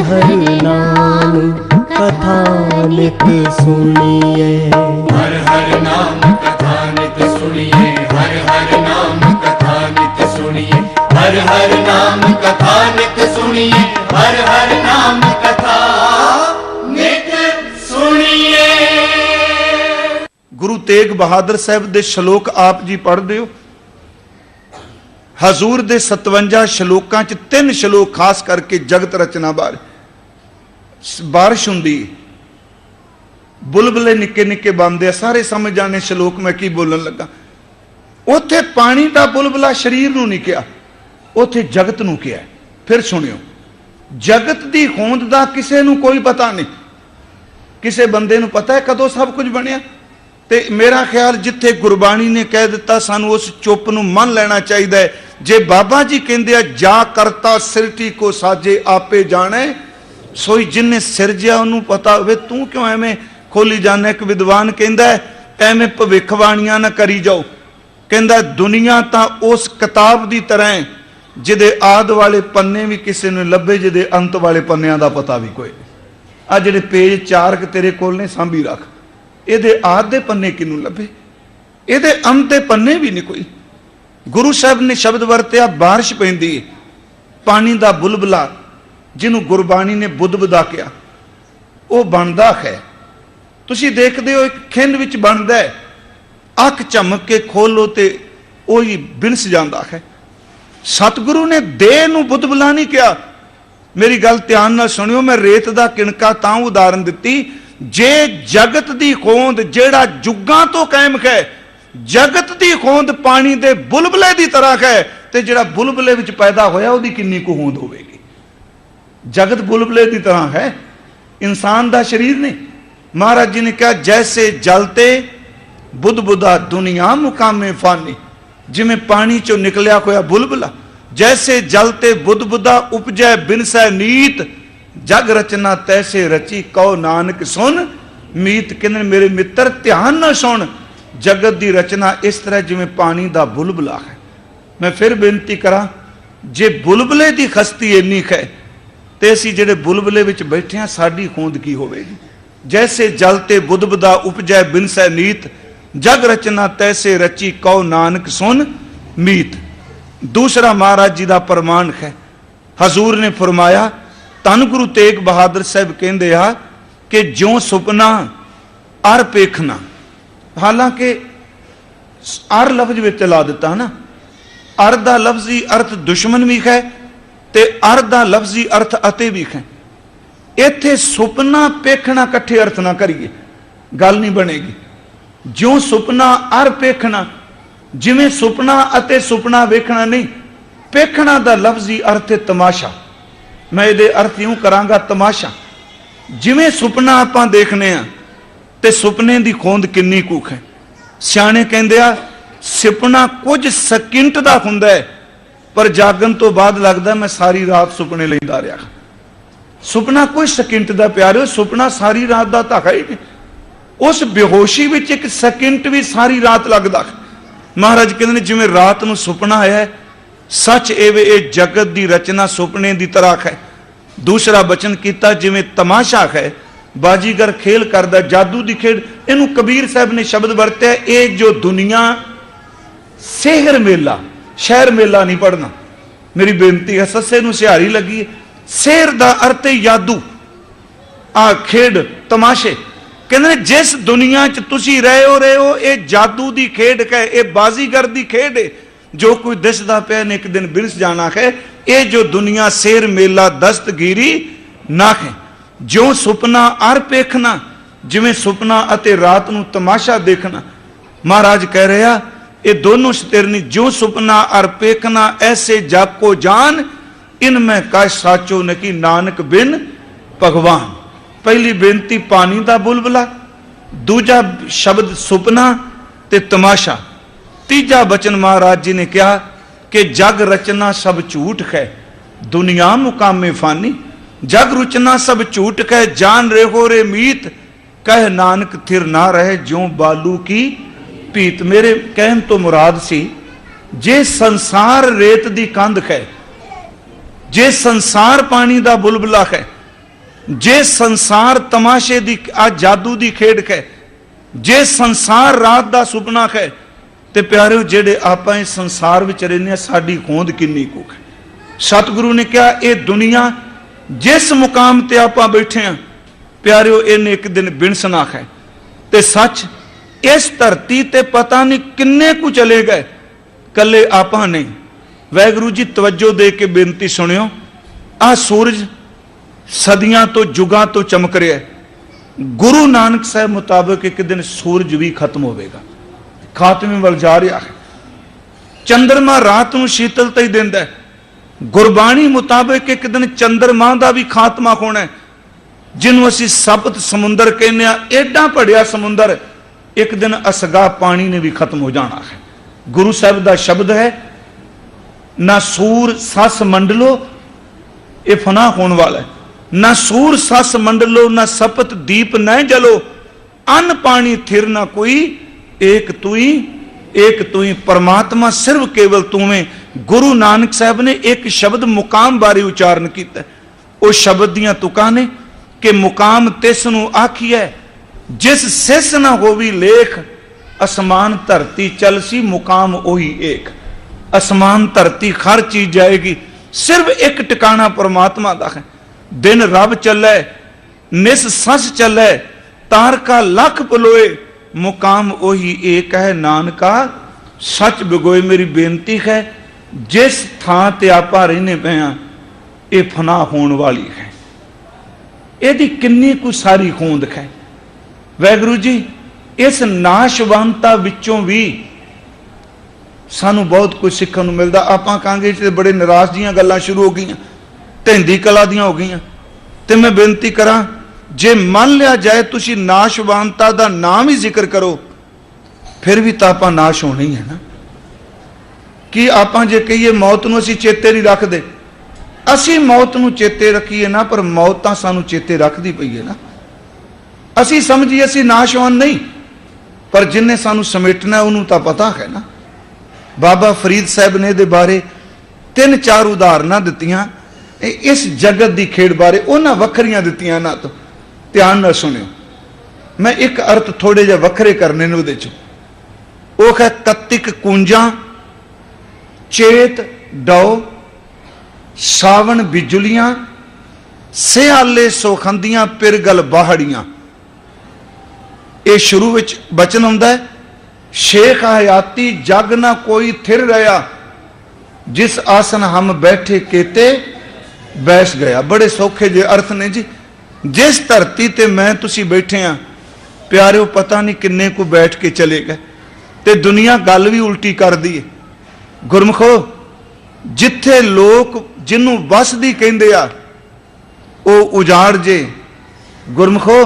हर नाम कथा नित सुनिए, हर हर नाम कथा नित सुनिए, हर हर नाम कथा नित सुनिए, हर हर नाम कथा नित सुनिए, हर हर नाम कथा नित सुनिए। गुरु तेग बहादुर साहब दे श्लोक आप जी पढ़ते हो। हजूर दे 57 श्लोकां च 3 श्लोक खास करके जगत रचना बारे। बारिश हुंदी, बुलबुले निक्के निक्के बनते आ, सारे समझ जाने श्लोक मैं की बोलन लगा। उत्थे पानी का बुलबुला शरीर नूं नहीं कहा, उत्थे जगत नूं कहा। फिर सुनियो, जगत की होंद का किसी नूं कोई पता नहीं। किसी बंदे नूं पता है कदों सब कुछ बनिया। ते मेरा ख्याल जिथे गुरबाणी ने कह दिता सानू उस चुप नूं मन लेना चाहिए। जे बाबा जी कहंदे आ जा करता सिरटी को साजे आपे जाने, सोई जिन्हें सिरजिया उन्होंने पता होवे, तू क्यों एवें खोली जाना। एक विद्वान कहंदा एवें भविखबाणियां ना करी जाओ। कहंदा दुनिया तां उस किताब की तरह जिहदे आद वाले पन्ने भी किसी नूं लभे, जिहदे अंत वाले पन्नियां दा पता भी कोई। आ जिहड़े पेज 4 तेरे कोल ने सांभी रख, ਇਹਦੇ ਆਦ ਦੇ ਪੰਨੇ ਕਿਨੂੰ ਲੱਭੇ, ਇਹਦੇ ਅੰਤ ਦੇ ਪੰਨੇ ਵੀ ਨਹੀਂ ਕੋਈ। ਗੁਰੂ ਸਾਹਿਬ ਨੇ ਸ਼ਬਦ ਵਰਤਿਆ ਬਾਰਿਸ਼ ਪੈਂਦੀ ਹੈ, ਪਾਣੀ ਦਾ ਬੁਲਬੁਲਾ ਜਿਹਨੂੰ ਗੁਰਬਾਣੀ ਨੇ ਬੁੱਧ-ਬੁਦਾ ਕਿਹਾ, ਉਹ ਬਣਦਾ ਹੈ। ਤੁਸੀਂ ਦੇਖਦੇ ਹੋ ਇੱਕ ਖਿੰਡ ਵਿੱਚ ਬਣਦਾ ਹੈ, ਅੱਖ ਝਮਕ ਕੇ ਖੋਲੋ ਤੇ ਉਹੀ ਬਿਨਸ ਜਾਂਦਾ ਹੈ। ਸਤਿਗੁਰੂ ਨੇ ਦੇਹ ਨੂੰ ਬੁੱਧ-ਬੁਲਾ ਨਹੀਂ ਕਿਹਾ। ਮੇਰੀ ਗੱਲ ਧਿਆਨ ਨਾਲ ਸੁਣਿਓ, ਮੈਂ ਰੇਤ ਦਾ ਕਿਣਕਾ ਤਾਂ ਉਦਾਹਰਨ ਦਿੱਤੀ, जे जगत की खोंद जेड़ा जुगां तो कायम है, जगत की खोंद पानी दे बुलबुले की तरह है, तो जेड़ा बुलबुले विच पैदा होया उहदी किन्नी कु होंद होवेगी। जगत बुलबुले की तरह है, इंसान दा शरीर नहीं। महाराज जी ने कहा जैसे जलते बुदबुदा दुनिया मुकामे फानी, जिमें पानी चो निकलिया होया बुलबुला, जैसे जलते बुदबुदा उपजै बिनसै नीत, जग रचना तैसे रची कहो नानक सुन मीत। कहने मेरे मित्र ध्यान न सुन, जगत की रचना इस तरह जिमें पानी का बुलबुला है। मैं फिर बेनती करा, जे बुलबुले की खस्ती इन्नी है तो असी जेडे बुलबुले विच बैठे हैं साडी होंद की होवेगी। जैसे जलते बुदबुदा उपजै बिनसै नीत, जग रचना तैसे रची कहो नानक सुन मीत। दूसरा महाराज जी का प्रमाण है, हजूर ने फरमाया, धन गुरु तेग बहादुर साहब कहते आ कि ज्यों सुपना अर पेखना। हालांकि अर लफ्ज विच ला दिता ना, अर दा लफ्जी अर्थ दुश्मन भी है ते अर दा लफ्जी अर्थ अते भी है। इत्थे सुपना पेखना कट्ठे अर्थ ना करिए, गल नहीं बनेगी। ज्यों सुपना अर पेखना, जिवें सुपना अते सुपना वेखना नहीं। पेखना दा लफ्जी अर्थ है तमाशा। मैं ये अर्थ यूं करांगा तमाशा। जिवें सुपना आपां देखने आ ते सुपने दी खोंद किन्नी कूक है। सियाणे कहंदे आ सुपना कुछ सकिंट दा हुंदा है, पर जागन तो बाद लगदा मैं सारी रात सुपने लैंदा रहा। सुपना कुछ सकिंट दा प्यारे, सुपना सारी रात दा तां है ही नहीं। उस बेहोशी विच एक सकिंट भी सारी रात लगदा। महाराज कहंदे ने जिवें रात नूं सुपना आया है, सच एवे ए जगत की रचना सुपने की तरह है। दूसरा बचन किया जिमें तमाशा है, बाजीगर खेल करदा, जादू की खेड। इनू कबीर साहब ने शब्द वरत्या, ये जो दुनिया सेहर मेला, शहर मेला नहीं पढ़ना। मेरी बेनती है, सस्से नू सिहारी लगी है। सेहर दा अर्थ है यादू, आ खेड तमाशे। कहते जिस दुनिया च तुसी रहे हो ये जादू की खेड है, ये बाजीगर की खेड है। जो कोई दिसदा पे ने एक दिन बिरस जाना है। ये जो दुनिया शेर मेला दस्तगीरी ना है। ज्यों सुपना अर पेखना, जिवें सुपना अते रात नूं तमाशा देखना। महाराज कह रहा ये दोनों स्थिरनी, ज्यों सुपना अर पेखना ऐसे जाको जान, इनमें का साचो न की नानक बिन भगवान। पहली बेनती पानी का बुलबुला, दूजा शब्द सुपना ते तमाशा। तीजा बचन महाराज जी ने कहा कि जग रचना सब झूठ है, दुनिया मुकामे फानी। जग रचना सब झूठ है, जान रहो रे मीत, कह नानक थिर ना रहे ज्यों बालू की पीत। मेरे कहन तो मुराद सी, जे संसार रेत दी कंध है, जे संसार पानी दा बुलबुला है, जे संसार तमाशे दी आ जादू दी खेड है, जे संसार रात दा सुपना है, ते प्यारे जेडे आपां इस संसार विच रहने साडी होंद किन्नी कु है। सतगुरु ने कहा ये दुनिया जिस मुकाम ते आपां बैठे हैं प्यारिओ इन्हें एक दिन बिनसना है। ते सच इस धरती ते पता नहीं किन्ने कु चले गए, कले आपां नहीं। वाहिगुरू जी तवज्जो दे के बेनती सुनियो, आ सूरज सदियां तो जुगां तो चमक रहा है। गुरु नानक साहब मुताबिक एक दिन सूरज भी खत्म होगा, खात्मे वाल जा रहा है। चंद्रमा रात को शीतलता ही देता है। गुरबाणी मुताबिक एक दिन चंद्रमा का भी खात्मा होना है, जिन्हों असी सप्त समुंदर कहने, एडा भड़िया समुंदर एक दिन असगा पानी ने भी खत्म हो जाना है। गुरु साहब का शब्द है, ना सूर सस मंडलो, ये फना होने वाला है। ना सूर सस मंडलो, ना सपत दीप न जलो, अन्न पानी थिर ना कोई, एक तू ही परमात्मा सिर्फ केवल तूवें। गुरु नानक साहब ने एक शब्द मुकाम बारे उच्चारण किया, उस शब्द दियां तुकां ने कि मुकाम तिस नूं आखिए जिस सिस ना होवी लेख, आसमान धरती चलसी मुकाम ओही एक। आसमान धरती हर चीज जाएगी, सिर्फ एक टिकाना परमात्मा का है। दिन रब चले, निस सस चले, तारका लख पलोए, मुकाम ओही एक है। नानका सच बिगोए। मेरी बेनती है, जिस थां ते आपां रहने पे हां ये फना होने वाली है, यदि किन्नी कुछ सारी होंद है। वाहिगुरू जी इस नाशवंता विचों भी सानू बहुत कुछ सीखने को मिलता। आपां कहांगे ते बड़े निराश जियां गल्लां शुरू हो गई, ढेंदी कला दियां हो गई। तो मैं बेनती करा, जे मान लिया जाए तुसी नाशवानता का नाम ही जिक्र करो, फिर भी तो आप नाश होना ही है ना। कि आप जे कहिए मौत नूं असीं चेते नहीं रखते, असीं मौत नूं चेते रखीए ना, पर मौत तां सानूं चेते रखदी पई है ना। असीं समझिए असीं नाशवान नहीं, पर जिन्हें सानूं समेटना उन्होंने तो पता है ना। बाबा फरीद साहब ने दे बारे 3-4 उदाहरण दित्तियां इस जगत की खेड बारे, उन्हां वखरियां दित्तियां ना। तो ध्यान नाल सुनियो, मैं एक अर्थ थोड़े जिहे वखरे करने ने उहदे चों। वो है कत्तिक कूंजां, चेत डौ, सावन बिजुलियां, सियाले सोखंदियां, पिरगल बाहड़ियां। ये शुरू विच बचन आउंदा है, शेख हयाती जग ना कोई थिर रहा, जिस आसन हम बैठे केते बैस गया। बड़े सौखे जे अर्थ ने जी। जिस धरती ते मैं तुसी बैठे हैं प्यारे, पता नहीं किन्ने को बैठ के चले गए, ते दुनिया गल भी उल्टी कर दी है। गुरमुखो जिथे लोग जिन्हों वसदी कहंदे आ वो उजाड़ जे, गुरमुखो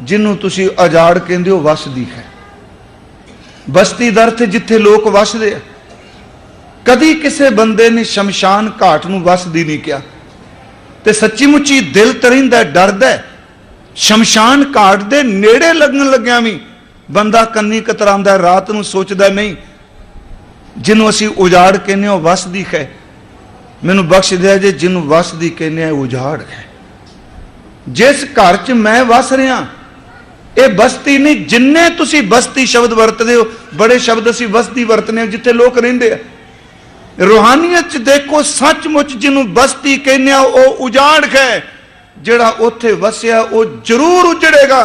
जिन्हों तुसी अजाड़ कहंदे हो वसदी है। बस्ती दा अर्थ जिथे लोग वसदे आ। कदी किसे बंदे ने शमशान घाट नूं वसदी नहीं किया, ते सच्ची मुच्ची दिल तरिंदा डरदा है। शमशान घाट दे नेड़े लगन लग्या भी बंदा कन्नी कतरांदा, रात नूं सोचदा नहीं जिन्हों असीं उजाड़ कहने हो वसदी है। मैनू बख्श दिया जे जिन्हों वसदी कहने उजाड़ है। जिस घर च मैं वस रहा ये बस्ती नहीं। जिन्ने तुसी बस्ती शब्द वरतदे हो, बड़े शब्द असीं बस्ती वरतने जिथे लोग रहिंदे आ। रूहानियत च देखो सचमुच जिन्हों बस्ती कहने वो उजाड़ है। जिहड़ा उत्थे वसिया वो जरूर उजड़ेगा,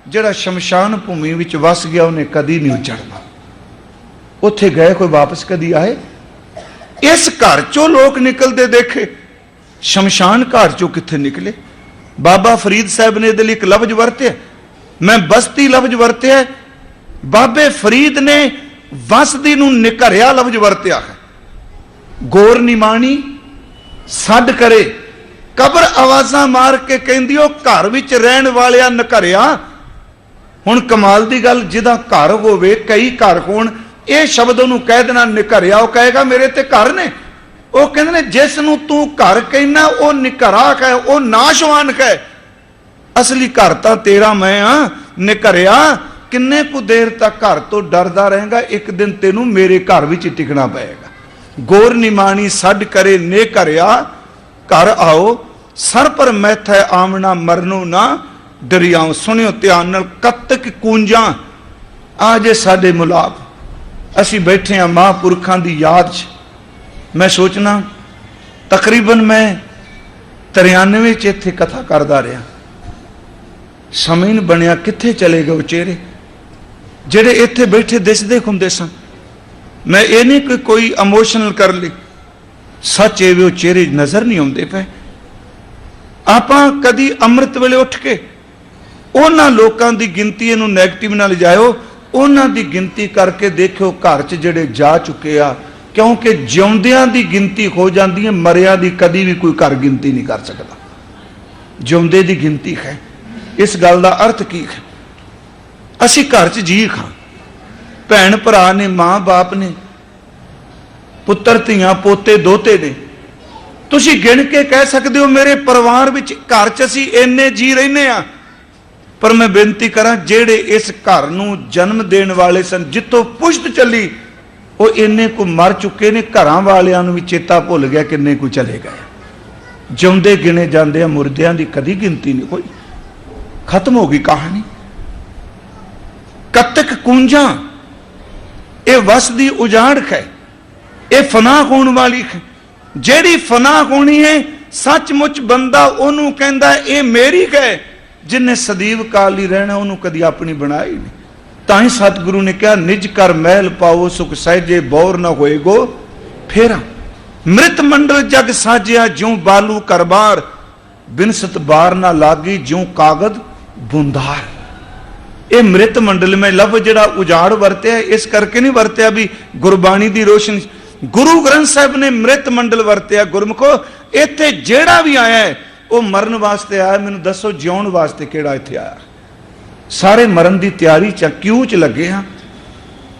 जिहड़ा शमशान भूमि विच वस गया उन्हें कदी नहीं उजड़ना। उत्थे गए कोई वापस कदी आए? इस घर चों लोग निकलते देखे, शमशान घाट चों कित्थे निकले? बाबा फरीद साहब ने एक लफ्ज वरत्या, मैं बस्ती लफ्ज वरत्या। बाबे फरीद ने वसदी नूं निघरिया लफ्ज वरत्या है। गोर निमाणी सड करे, कबर आवाज़ां मार के कहंदी ओ घर विच रहण वालिया नघरिया। हुण कमाल दी गल, जिहदा घर होवे कई घर होण, ये शब्द उहनूं कह देना निघरिया, वो कहेगा मेरे ते घर ने। वो कहंदे ने जिस नूं तू घर कहना वो निघरा है, वो नाशवान है। असली घर तां तेरा मैं हां, निघरिया किन्ने कु देर तक घर तो डरदा रहेगा, एक दिन तेनू मेरे घर विच टिकना पएगा। गोर निमाणी सड करे ने घरिया, घर आओ सर पर मैथ है आमना मरनों ना डरियाओ। सुनियो ध्यान नाल, कत्तक कूंजा आज साडे मुलाब, असी बैठे हाँ महापुरखों की याद च। मैं सोचना तकरीबन मैं 93 च इत्थे कथा करदा रहा, समय नहीं बनया कित्थे चले गए चेहरे जेड़े इत्थे बैठे दिसदे हुंदे सन। मैं ये नहीं कि कोई इमोशनल कर ली, सच ये वो चेहरे नजर नहीं आते पे। आपां कदी अमृत वेले उठ के उन्हां लोकां दी गिनती इहनूं नैगेटिव ना ले जाओ, उन्हां दी गिनती करके देखो घर च जेड़े जा चुके आ, क्योंकि जिउंदियां दी गिनती हो जाती है, मरिया दी कदी भी कोई घर गिनती नहीं कर सकता, जिउंदे दी गिनती है। इस गल का अर्थ की है, असी घर च जी खां, भैन भरा ने, मां बाप ने, पुत्र धियां पोते दोते ने, तुसी गिन के कह सकते हो मेरे परिवार विच घर च असी इन्ने जी रहने आ। पर मैं बेनती करा, जेड़े इस घर नूं जन्म देने वाले सन, जितों पुश्त चली वो इन्ने को मर चुके ने, घरां वालियां नूं भी चेता भुल गया किन्ने को चले गए। जिउंदे गिने जांदे आ, मुर्दियां दी कदी गिनती नहीं होई, खत्म हो गई कहानी। कत्तक कूंजा ये वस दी उजाड़ है, ये फना होने वाली है। जेड़ी फना होनी है सचमुच बंदा ओनू कहंदा ये मेरी है, जिन्हें सदीव काल ही रहना उन्होंने कदी अपनी बनाई नहीं। ताई सतगुरु ने कहा निज कर महल पाओ सुख सहजे बौर न होएगो फेरा। मृत मंडल जग साजिया ज्यों बालू करबार, बिनसत बार ना लागी ज्यों कागद बुंदार। ये मृत मंडल में लफ जड़ा उजाड़ वरत्या इस करके नहीं वरत्या भी गुरबाणी दी रोशनी। गुरु ग्रंथ साहब ने मृत मंडल वरत्या। गुरमुखो इत्थे जेड़ा भी आया है वो मरण वास्ते आया, मैनू दसो जिउण वास्ते केड़ा इत्थे आया? सारे मरण की तैयारी च क्यों च लगे हाँ।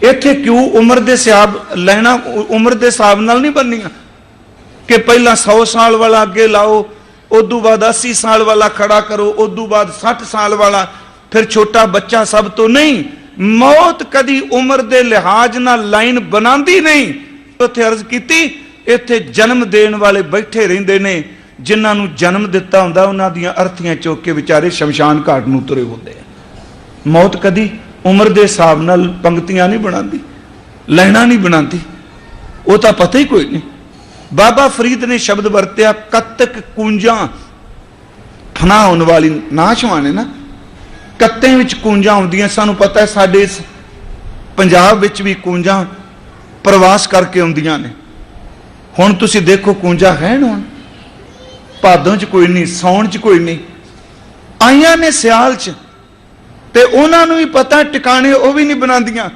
इत्थे क्यों उम्र दे सियाब लेना, उम्र दे हिसाब नाल नहीं बननियां कि पहला 100 साल वाला अगे लाओ, उदू बाद 80 साल वाला खड़ा करो, उदू बाद 60 साल वाला, फिर छोटा बच्चा सब तो नहीं। मौत कदी उम्र दे लिहाज नाल लाइन बनांदी नहीं। उत्थे अर्ज कीती इत्थे जन्म देण वाले बैठे रहिंदे ने, जिन्हां नूं जन्म दिता हुंदा उन्हां दीयां अर्थियां चुक के विचारे शमशान घाट नूं तुरे हुंदे आ। मौत कदी उम्र दे हिसाब नाल पंक्तियां नहीं बनांदी, लाइनां नहीं बनांदी, वो तां पता ही कोई नहीं। बाबा फरीद ने शब्द वरत्या कत्तक कूंजा, फना होने वाली नाशवान है ना। कत्ते विच कूंजा आउंदियां, सानूं पता है साडे इस पंजाब विच भी कूंजा प्रवास करके आउंदियां ने। हुण तुसीं देखो कूंजा है हुण भादों च कोई नहीं, सौण च कोई नहीं, आईयां ने सियाल च, ते उन्हां नूं भी पता टिकाणे वो भी नहीं बनांदियां।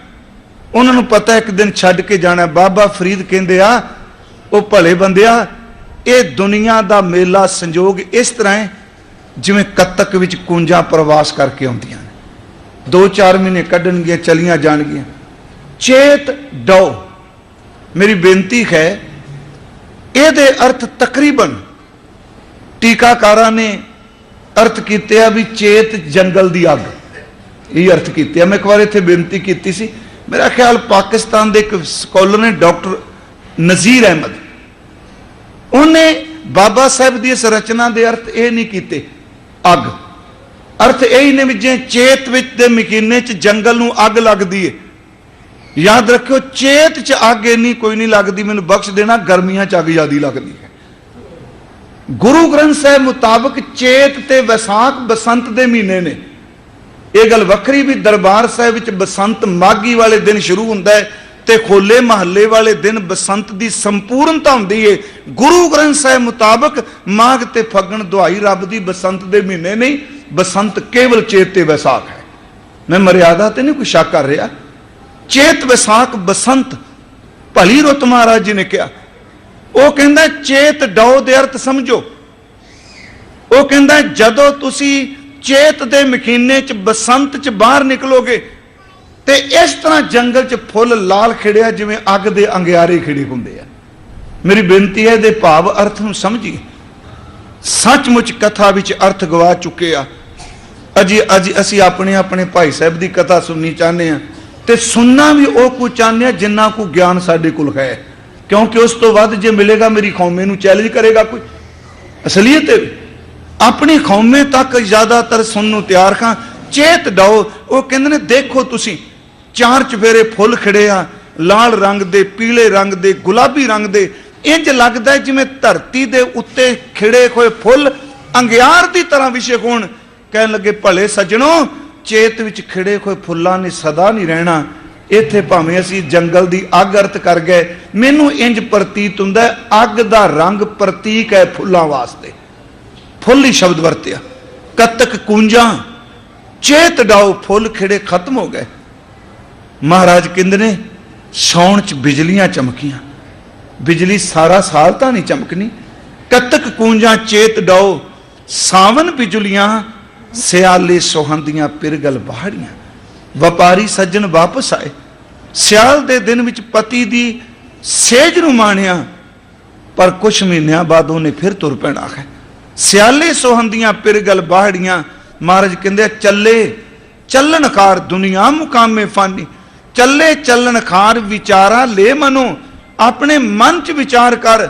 उन्हां नूं पता एक दिन छड्ड के जाना। बाबा फरीद कहंदे आ वो भले बंदिया, ये दुनिया दा मेला संजोग इस तरह है जिवें कत्तक विच कूंजा प्रवास करके आउंदियां ने। 2-4 महीने कड्ढणगियां, चलियां जाणगियां। चेत डो, मेरी बेनती है ये अर्थ तकरीबन टीकाकारां ने अर्थ कीते भी चेत जंगल दी अग, यही अर्थ कीते। मैं एक बार इत्थे बेनती की सी, मेरा ख्याल पाकिस्तान के एक स्कॉलर ने डॉक्टर नज़ीर अहमद, उन्हें बाबा साहब की इस रचना के अर्थ ये नहीं कीते अग, अर्थ यही ने जे चेत विच मकीने च जंगल नूं अग लगती है। याद रखियो चेत च अग इन्नी कोई नहीं लगती, मैनूं बख्श देना, गर्मियां च अग ज्यादा लगती है। गुरु ग्रंथ साहब मुताबिक चेत ते वैसाख बसंत दे महीने ने। यह गल वखरी भी दरबार साहब विच बसंत माघी वाले दिन शुरू हुंदा है ते होले महल्ले वाले दिन बसंत दी संपूर्णता हुंदी है। गुरु ग्रंथ साहब मुताबिक माघ ते फगण दुहाई रब दी बसंत दे महीने नहीं, बसंत केवल चेत ते वैसाख है। मैं मर्यादा ते नहीं कोई शक कर रहा। चेत वैसाख बसंत भली रुत महाराज जी ने कहा। वो कहंदा चेत डौ दे अर्थ समझो। वो कहंदा जदों तुसी चेत दे महीने च बसंत च बाहर निकलोगे ते इस तरह जंगल च फुल लाल खिड़िया जिवें अग दे अंगियारे खिड़े हुंदे आ। मेरी बेनती है दे भाव अर्थ नूं समझिए। सचमुच कथा विच अर्थ गवा चुके आ। अज असी अपने अपने भाई साहब की कथा सुननी चाहते हैं ते सुनना भी वो कुछ चाहते हैं जिन्ना को ज्ञान साडे कोल है, क्योंकि उस तो वध जे मिलेगा मेरी कौम नूं चैलेंज करेगा कोई। असलीयत अपनी कौमे तक ज्यादातर सुनने नूं तैयार खां। चेत डाओ, वो कहंदे ने देखो तुसीं चार चफेरे फुੱਲ खिड़े आ, लाल रंग दे, पीले रंग दे, गुलाबी रंग दे, इंज लगदा है जिवें धरती दे उत्ते खिड़े होए फुੱਲ अंगियार दी तरह विछे होण। कहण लगे भले सज्जणों, चेत विच खिड़े होए फुੱਲਾਂ ने सदा नहीं रहना। इत्थे भावें असीं जंगल दी अग अर्थ कर गए, मैनूं इंज प्रतीत हुंदा है अग दा रंग प्रतीक है फुੱਲਾਂ वास्ते। फुੱਲ ही शब्द वरतिया। कतक कूंजा, चेत डाओ, फुੱਲ खिड़े खत्म हो गए। महाराज कहंदे ने सौण च बिजलियां चमकियां। बिजली सारा साल तां नहीं चमकनी। कतक कूंजा चेत डाओ, सावन बिजुलियां, सियाले सोहंदियां पिरगल बाहड़ियां। व्यापारी सज्जन वापस आए। सियाल दे दिन विच पति दी सेज नूं माणिया, पर कुछ महीनों बाद उन्हें फिर तुर पैना है। सियाले सोहंदियां पिरगल बाहड़ियां। महाराज कहंदे चले चलनकार दुनिया मुकामे फानी। चले चलनकार विचारा ले मनो, अपने मन च विचार कर।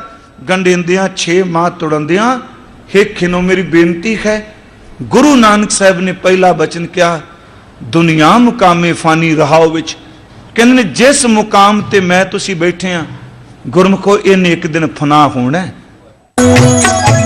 गंडेंदियां 6 माह तुड़ंदियां, हे खिनो मेरी बेनती है। गुरु नानक साहब ने पहला बचन क्या, दुनिया मुकामे फानी रहाओ विच। कहंदे ने जिस मुकाम ते मैं तुसी बैठे हैं गुरमुखो, इन्हें एक दिन फना होना है।